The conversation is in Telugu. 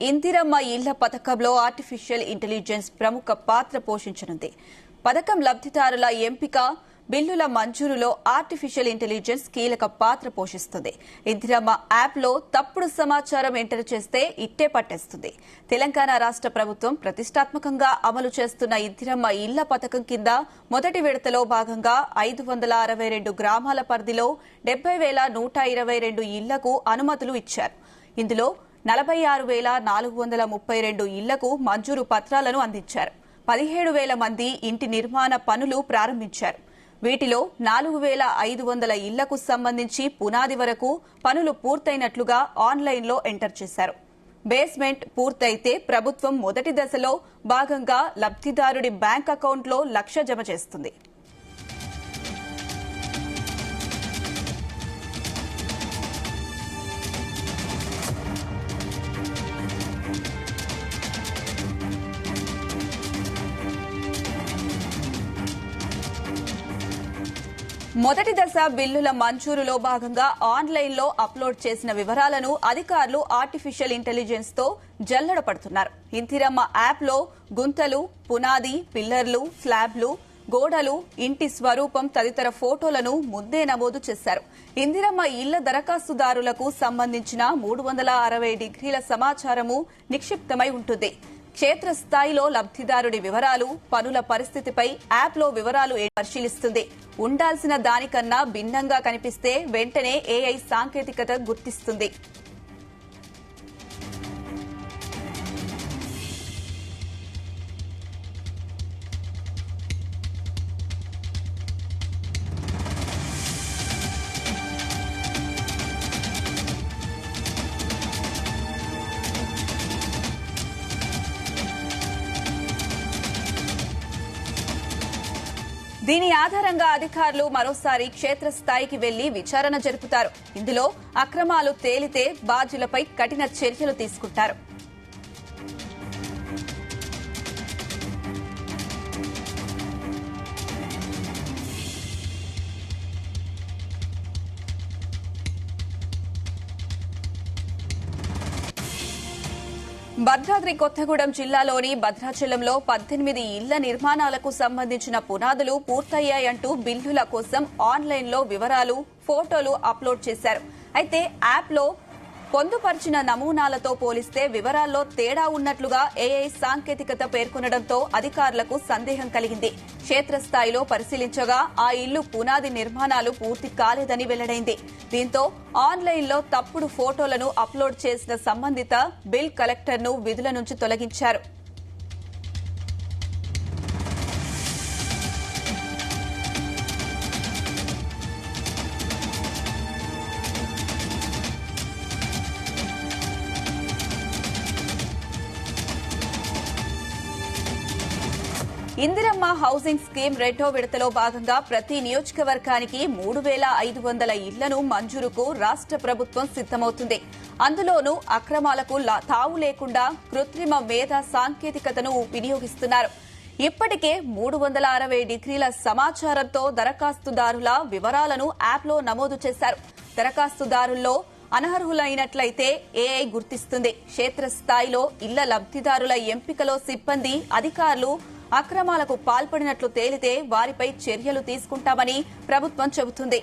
ఇందిరమ్మ ఇళ్ల పథకంలో ఆర్టిఫిషియల్ ఇంటెలిజెన్స్ ప్రముఖ పాత్ర పోషించనుంది. పథకం లబ్దిదారుల ఎంపిక, బిల్లుల మంజూరులో ఆర్టిఫిషియల్ ఇంటెలిజెన్స్ కీలక పాత్ర పోషిస్తుంది. ఇందిరమ్మ యాప్లో తప్పుడు సమాచారం ఎంటర్ చేస్తే ఇట్టే పట్టేస్తుంది. తెలంగాణ రాష్ట్ర ప్రభుత్వం ప్రతిష్టాత్మకంగా అమలు చేస్తున్న ఇందిరమ్మ ఇళ్ల పథకం కింద మొదటి విడతలో భాగంగా 562 గ్రామాల పరిధిలో 70,122 ఇళ్లకు అనుమతులు ఇచ్చారు. ఇందులో 46,432 ఇళ్లకు మంజూరు పత్రాలను అందించారు. 17,000 మంది ఇంటి నిర్మాణ పనులు ప్రారంభించారు. వీటిలో 4,500 ఇళ్లకు సంబంధించి పునాది వరకు పనులు పూర్తయినట్లుగా ఆన్లైన్లో ఎంటర్ చేశారు. బేస్మెంట్ పూర్తయితే ప్రభుత్వం మొదటి దశలో భాగంగా లబ్దిదారుడి బ్యాంక్ అకౌంట్లో 1,00,000 జమ చేస్తుంది. మొదటి దశ బిల్లుల మంజూరులో భాగంగా ఆన్లైన్లో అప్లోడ్ చేసిన వివరాలను అధికారులు ఆర్టిఫిషియల్ ఇంటెలిజెన్స్ తో జల్లెడ పడుతున్నారు. ఇందిరమ్మ యాప్లో గుంతలు, పునాది, పిల్లర్లు, స్లాబ్లు, గోడలు, ఇంటి స్వరూపం తదితర ఫోటోలను ముందే నమోదు చేశారు. ఇందిరమ్మ ఇళ్ల దరఖాస్తుదారులకు సంబంధించిన 360 డిగ్రీల సమాచారము నిక్షిప్తమై ఉంటుంది. క్షేత్రస్థాయిలో లబ్దిదారుడి వివరాలు, పనుల పరిస్థితిపై యాప్లో వివరాలు పరిశీలిస్తుంది. ఉండాల్సిన దానికన్నా భిన్నంగా కనిపిస్తే వెంటనే ఏఐ సాంకేతికత గుర్తిస్తుంది. దీని ఆధారంగా అధికారులు మరోసారి క్షేత్రస్థాయికి వెళ్లి విచారణ జరుపుతారు. ఇందులో అక్రమాలు తేలితే బాధ్యులపై కఠిన చర్యలు తీసుకుంటారు. భద్రాద్రి కొత్తగూడెం జిల్లాలోని భద్రాచలంలో 18 ఇళ్ల నిర్మాణాలకు సంబంధించిన పునాదులు పూర్తయ్యాయంటూ బిల్లుల కోసం ఆన్లైన్లో వివరాలు, ఫోటోలు అప్లోడ్ చేశారు. అయితే యాప్లో పొందుపరిచిన నమూనాలతో పోలిస్తే వివరాల్లో తేడా ఉన్నట్లుగా ఏఐ సాంకేతికత పేర్కొనడంతో అధికారులకు సందేహం కలిగింది. క్షేత్రస్థాయిలో పరిశీలించగా ఆ ఇల్లు పునాది నిర్మాణాలు పూర్తి కాలేదని వెల్లడైంది. దీంతో ఆన్లైన్లో తప్పుడు ఫోటోలను అప్లోడ్ చేసిన సంబంధిత బిల్ కలెక్టర్ను విధుల నుంచి తొలగించారు. ఇందిరమ్మ హౌసింగ్ స్కీమ్ రెండో విడతలో భాగంగా ప్రతి నియోజకవర్గానికి 3,500 ఇళ్లను మంజూరుకు రాష్ట్ర ప్రభుత్వం సిద్దమవుతుంది. అందులోనూ అక్రమాలకు తావు లేకుండా కృత్రిమ మేధా సాంకేతికతను వినియోగిస్తున్నారు. ఇప్పటికే 360 డిగ్రీల సమాచారంతో దరఖాస్తుదారుల వివరాలను యాప్లో నమోదు చేశారు. దరఖాస్తుదారుల్లో అనర్హులైనట్లయితే ఏఐ గుర్తిస్తుంది. క్షేత్రస్థాయిలో ఇళ్ల లబ్దిదారుల ఎంపికలో సిబ్బంది, అధికారులు అక్రమాలకు పాల్పడినట్లు తేలితే వారిపై చర్యలు తీసుకుంటామని ప్రభుత్వం చెబుతుంది.